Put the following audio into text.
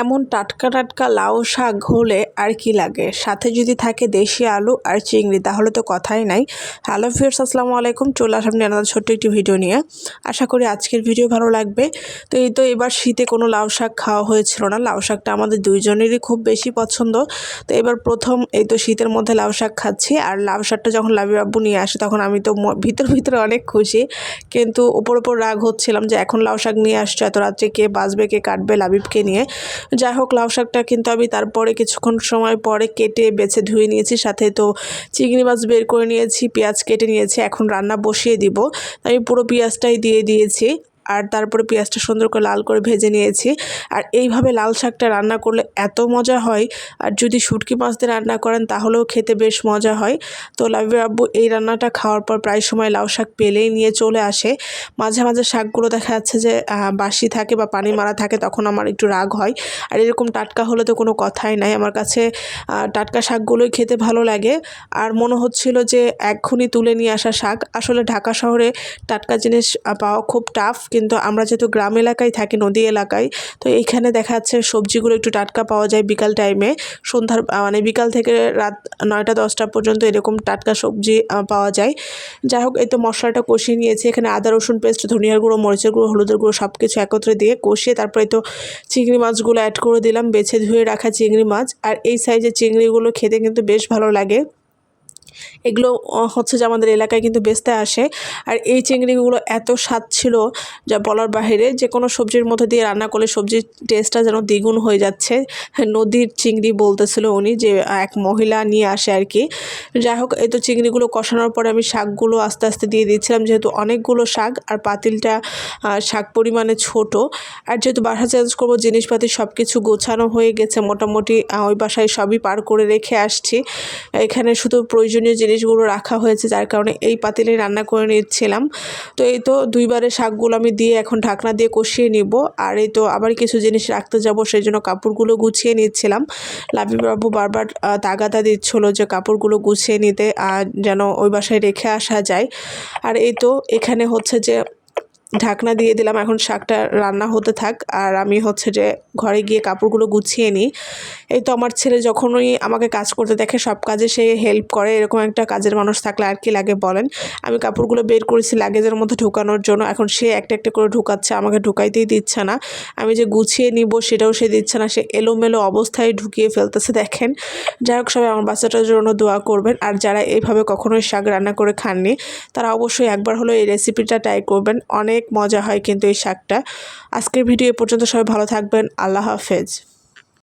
এমন টাটকা টাটকা লাউ শাক হলে আর কি লাগে, সাথে যদি থাকে দেশি আলু আর চিংড়ি তাহলে তো কথাই নাই। হ্যালো ভিউয়ার্স, আসসালামু আলাইকুম। চলে আসলাম আপনাদের ছোট্ট একটি ভিডিও নিয়ে। আশা করি আজকের ভিডিও ভালো লাগবে। তো এবার শীতে কোনো লাউ শাক খাওয়া হয়েছিল না। লাউ শাকটা আমাদের দুইজনেরই খুব বেশি পছন্দ। তো এবার প্রথম শীতের মধ্যে লাউ শাক খাচ্ছি। আর লাউ শাকটা যখন লাবিব আব্বু নিয়ে আসে তখন আমি তো ভিতরে অনেক খুশি, কিন্তু ওপর রাগ হচ্ছিলাম যে এখন লাউ শাক নিয়ে আসছে এত রাত্রে, কে বাঁচবে কে কাটবে লাবিবকে নিয়ে। যাই হোক, লাউ শাকটা কিন্তু আমি তারপরে কিছুক্ষণ সময় পরে কেটে বেছে ধুয়ে নিয়েছি, সাথে তো চিংড়ি মাছ বের করে নিয়েছি, পেঁয়াজ কেটে নিয়েছি। এখন রান্না বসিয়ে দিব। আমি পুরো পেঁয়াজটাই দিয়ে দিয়েছি, আর তারপরে পেঁয়াজটা সুন্দর করে লাল করে ভেজে নিয়েছি। আর এইভাবে লাল শাকটা রান্না করলে এত মজা হয়, আর যদি শুটকি মাছ দিয়ে রান্না করেন তাহলেও খেতে বেশ মজা হয়। তো লাবিব আব্বু এই রান্নাটা খাওয়ার পর প্রায় সময় লাউ শাক পেলেই নিয়ে চলে আসে। মাঝে মাঝে শাকগুলো দেখা যাচ্ছে যে বাসি থাকে বা পানি মারা থাকে, তখন আমার একটু রাগ হয়। আর এরকম টাটকা হলে তো কোনো কথাই নাই, আমার কাছে টাটকা শাকগুলোই খেতে ভালো লাগে। আর মনে হচ্ছিল যে এক্ষুনি তুলে নিয়ে আসা শাক। আসলে ঢাকা শহরে টাটকা জিনিস পাওয়া খুব টাফ, কিন্তু আমরা যেহেতু গ্রাম এলাকায় থাকি, নদী এলাকায়, তো এইখানে দেখা যাচ্ছে সবজিগুলো একটু টাটকা পাওয়া যায় বিকাল টাইমে। সন্ধ্যার বিকাল থেকে রাত 9টা-10টা পর্যন্ত এরকম টাটকা সবজি পাওয়া যায়। যাই হোক, এই তো মশলাটা কষিয়ে নিয়েছি। এখানে আদা রসুন পেস্ট, ধনিয়ার গুঁড়ো, মরিচের গুঁড়ো, হলুদের গুঁড়ো সব কিছু একত্রে দিয়ে কষিয়ে তারপরে তো চিংড়ি মাছগুলো অ্যাড করে দিলাম, বেছে ধুয়ে রাখা চিংড়ি মাছ। আর এই সাইজের চিংড়িগুলো খেতে কিন্তু বেশ ভালো লাগে। এগুলো হচ্ছে যে আমাদের এলাকায় কিন্তু বেচতে আসে। আর এই চিংড়িগুলো এত স্বাদ ছিল যা বলার বাহিরে। যে কোনো সবজির মধ্যে দিয়ে রান্না করলে সবজির টেস্টটা যেন দ্বিগুণ হয়ে যাচ্ছে। নদীর চিংড়ি বলতেছিল উনি, যে এক মহিলা নিয়ে আসে আর কি। যাই হোক, এই তো চিংড়িগুলো কষানোর পরে আমি শাকগুলো আস্তে আস্তে দিয়ে দিচ্ছিলাম, যেহেতু অনেকগুলো শাক আর পাতিলটা শাক পরিমাণে ছোট। আর যেহেতু বাসা চেঞ্জ করবো, জিনিসপাতি সব কিছু গোছানো হয়ে গেছে মোটামুটি। ওই বাসায় সবই পার করে রেখে আসছি। এখানে শুধু প্রয়োজনীয় জিনিসগুলো রাখা হয়েছে, যার কারণে এই পাতিলে রান্না করে নিচ্ছিলাম। তো এই তো দুইবারে শাকগুলো আমি দিয়ে এখন ঢাকনা দিয়ে কষিয়ে নিব। আর এই তো আবার কিছু জিনিস রাখতে যাব, সেই জন্য কাপড়গুলো গুছিয়ে নিচ্ছিলাম। লাবিব বাবু বারবার তাগাদা দিচ্ছিল যে কাপড়গুলো গুছিয়ে নিতে, যেন ওই বাসায় রেখে আসা যায়। আর এই তো এখানে হচ্ছে যে ঢাকনা দিয়ে দিলাম, এখন শাকটা রান্না হতে থাক আর আমি হচ্ছে যে ঘরে গিয়ে কাপড়গুলো গুছিয়ে নিই। এই তো আমার ছেলে যখনই আমাকে কাজ করতে দেখে সব কাজে সে হেল্প করে। এরকম একটা কাজের মানুষ থাকলে আর কি লাগে বলেন। আমি কাপড়গুলো বের করেছি লাগেজের মধ্যে ঢোকানোর জন্য, এখন সে একটা একটা করে ঢুকাচ্ছে, আমাকে ঢুকাইতেই দিচ্ছে না। আমি যে গুছিয়ে নিব সেটাও সে দিচ্ছে না, সে এলোমেলো অবস্থায় ঢুকিয়ে ফেলতেছে দেখেন। যাই হোক, সবাই আমার বাচ্চাটার জন্য দোয়া করবেন। আর যারা এইভাবে কখনোই শাক রান্না করে খাননি তারা অবশ্যই একবার হলো এই রেসিপিটা ট্রাই করবেন, অনেক মজা হয় কিন্তু এই শাকটা। আজকের ভিডিও এ পর্যন্ত, সবাই ভালো থাকবেন। আল্লাহ হাফেজ।